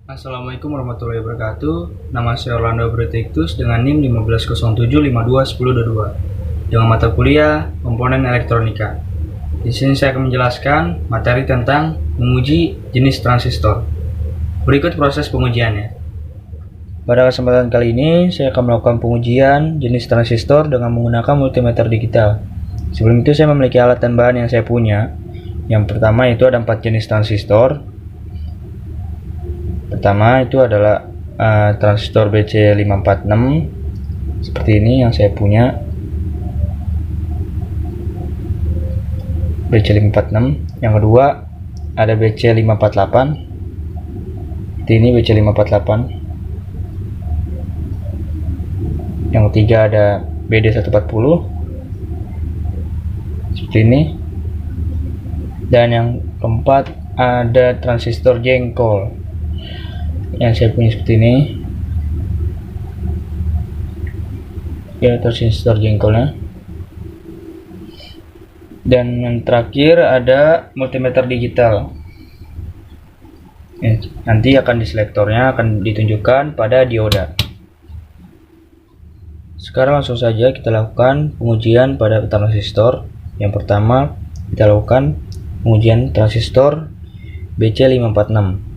Assalamualaikum warahmatullahi wabarakatuh. Nama saya Orlando Bretiktus dengan NIM 1507521022 dengan mata kuliah komponen elektronika. Di sini saya akan menjelaskan materi tentang menguji jenis transistor. Berikut proses pengujiannya. Pada kesempatan kali ini saya akan melakukan pengujian jenis transistor dengan menggunakan multimeter digital. Sebelum itu saya memiliki alat dan bahan yang saya punya. Yang pertama itu ada 4 jenis transistor. Pertama itu adalah transistor BC546 seperti ini yang saya punya, BC546. Yang kedua ada BC548 seperti ini, BC548. Yang ketiga ada BD140 seperti ini. Dan yang keempat ada transistor jengkol yang saya punya seperti ini ya, transistor jengkolnya. Dan yang terakhir ada multimeter digital ya, nanti akan di selektornya akan ditunjukkan pada dioda. Sekarang langsung saja kita lakukan pengujian pada transistor. Yang pertama kita lakukan pengujian transistor BC546.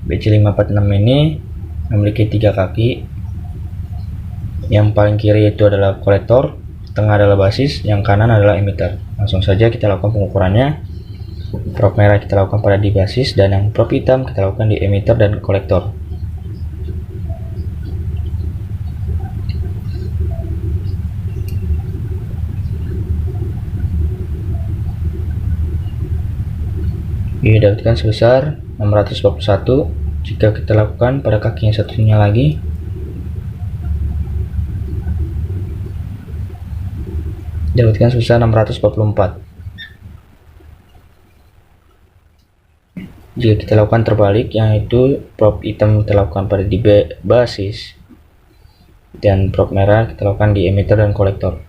BC546 ini memiliki 3 kaki. Yang paling kiri itu adalah kolektor, tengah adalah basis, yang kanan adalah emitter. Langsung saja kita lakukan pengukurannya. Probe merah kita lakukan pada di basis, dan yang probe hitam kita lakukan di emitter dan kolektor. Didapatkan sebesar 641. Jika kita lakukan pada kaki yang satunya lagi, didapatkan sebesar 644. Jika kita lakukan terbalik, yaitu probe hitam kita lakukan pada di basis dan probe merah kita lakukan di emitter dan kolektor,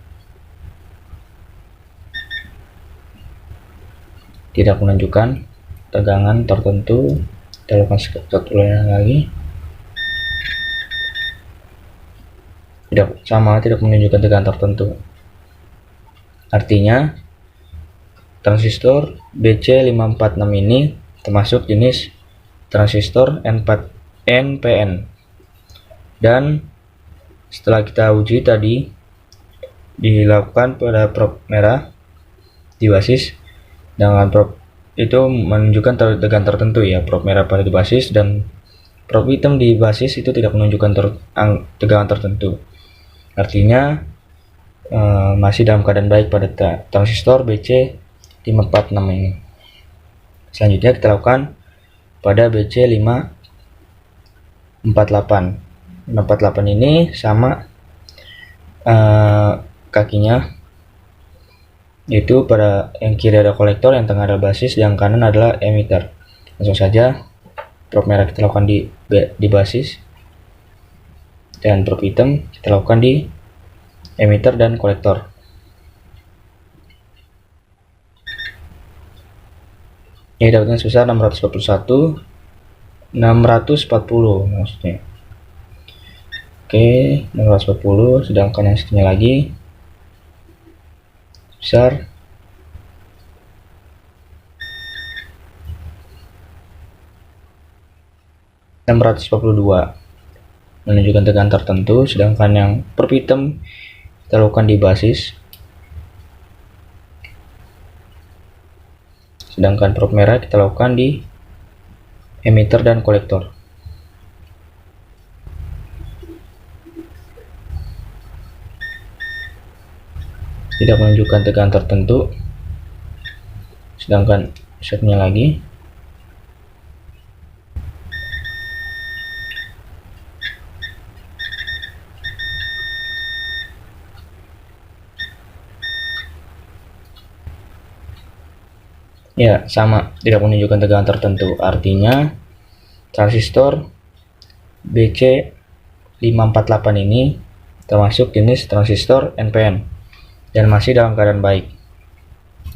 tidak menunjukkan tegangan tertentu. Kita lakukan satu lagi, tidak menunjukkan tegangan tertentu. Artinya transistor BC546 ini termasuk jenis transistor NPN. Dan setelah kita uji tadi, dilakukan pada probe merah di basis dengan probe itu menunjukkan tegangan tertentu ya, probe merah pada di basis, dan probe hitam di basis itu tidak menunjukkan tegangan tertentu. Artinya masih dalam keadaan baik pada transistor BC546 ini. Selanjutnya kita lakukan pada BC548. 548 ini sama kakinya, yaitu pada yang kiri ada kolektor, yang tengah adalah basis, yang kanan adalah emitter. Langsung saja probe merah kita lakukan di basis, dan probe hitam kita lakukan di emitter dan kolektor. Ini dapatkan sebesar 641, 640 maksudnya. Oke, 640, sedangkan yang satunya lagi besar 642, menunjukkan tegangan tertentu. Sedangkan yang probe hitam kita lakukan di basis, sedangkan probe merah kita lakukan di emitter dan kolektor. Tidak menunjukkan tegangan tertentu. Sedangkan satunya lagi ya sama, tidak menunjukkan tegangan tertentu. Artinya transistor BC548 ini termasuk jenis transistor NPN dan masih dalam keadaan baik.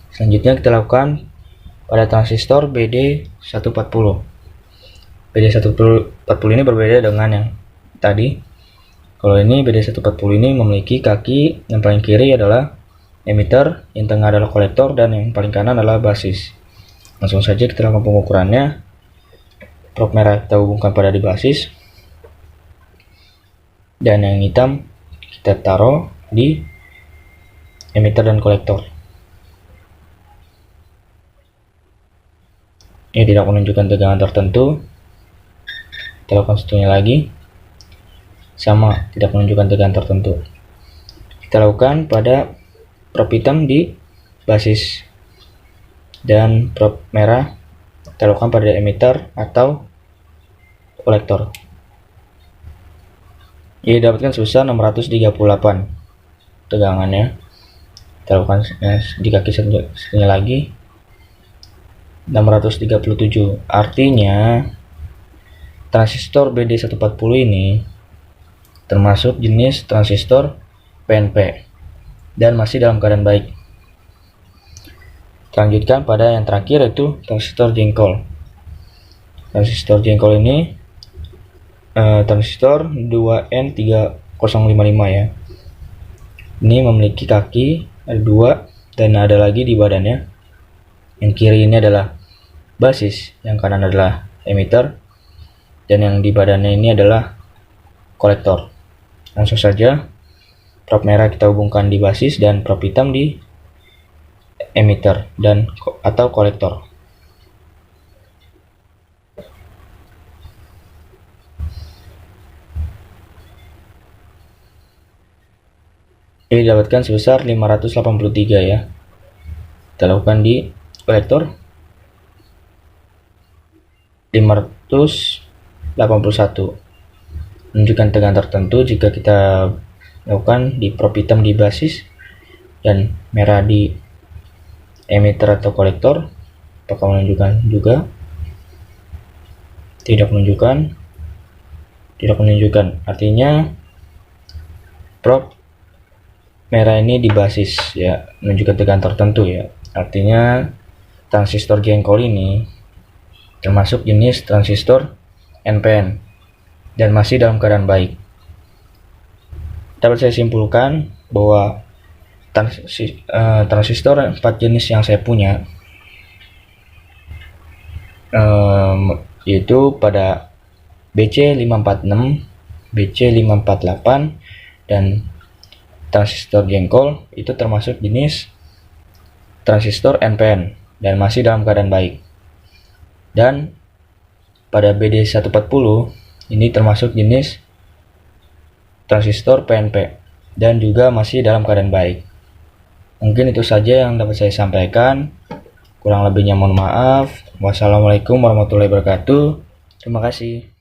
Selanjutnya kita lakukan pada transistor BD140. BD140 ini berbeda dengan yang tadi. Kalau ini BD140 ini memiliki kaki yang paling kiri adalah emitter, yang tengah adalah kolektor, dan yang paling kanan adalah basis. Langsung saja kita lakukan pengukurannya. Prop merah kita hubungkan pada di basis, dan yang hitam kita taruh di emitter dan kolektor. Ini tidak menunjukkan tegangan tertentu. Kita lakukan satunya lagi, sama, tidak menunjukkan tegangan tertentu. Kita lakukan pada prop hitam di basis, dan prop merah kita lakukan pada emitter atau kolektor. Ini dapatkan sebesar 638 tegangannya. Kita lakukan di kaki satunya lagi, 637. Artinya transistor BD140 ini termasuk jenis transistor PNP dan masih dalam keadaan baik. Lanjutkan pada yang terakhir, yaitu transistor jengkol. Transistor jengkol ini transistor 2N3055 ya. Ini memiliki kaki, ada 2, dan ada lagi di badannya. Yang kiri ini adalah basis, yang kanan adalah emitter, dan yang di badannya ini adalah kolektor. Langsung saja prop merah kita hubungkan di basis dan prop hitam di emitter dan atau kolektor. Ini didapatkan sebesar 583 ya. Kita lakukan di kolektor 581, menunjukkan tegangan tertentu jika kita lakukan di prop hitam di basis dan merah di emitter atau kolektor. Apakah menunjukkan juga? Tidak menunjukkan. Artinya prop merah ini di basis ya, menunjukkan tegangan tertentu ya. Artinya transistor jengkol ini termasuk jenis transistor NPN dan masih dalam keadaan baik. Dapat saya simpulkan bahwa transistor 4 jenis yang saya punya yaitu pada BC546, BC548, dan transistor jengkol itu termasuk jenis transistor NPN dan masih dalam keadaan baik. Dan pada BD140 ini termasuk jenis transistor PNP dan juga masih dalam keadaan baik. Mungkin itu saja yang dapat saya sampaikan. Kurang lebihnya mohon maaf. Wassalamualaikum warahmatullahi wabarakatuh. Terima kasih.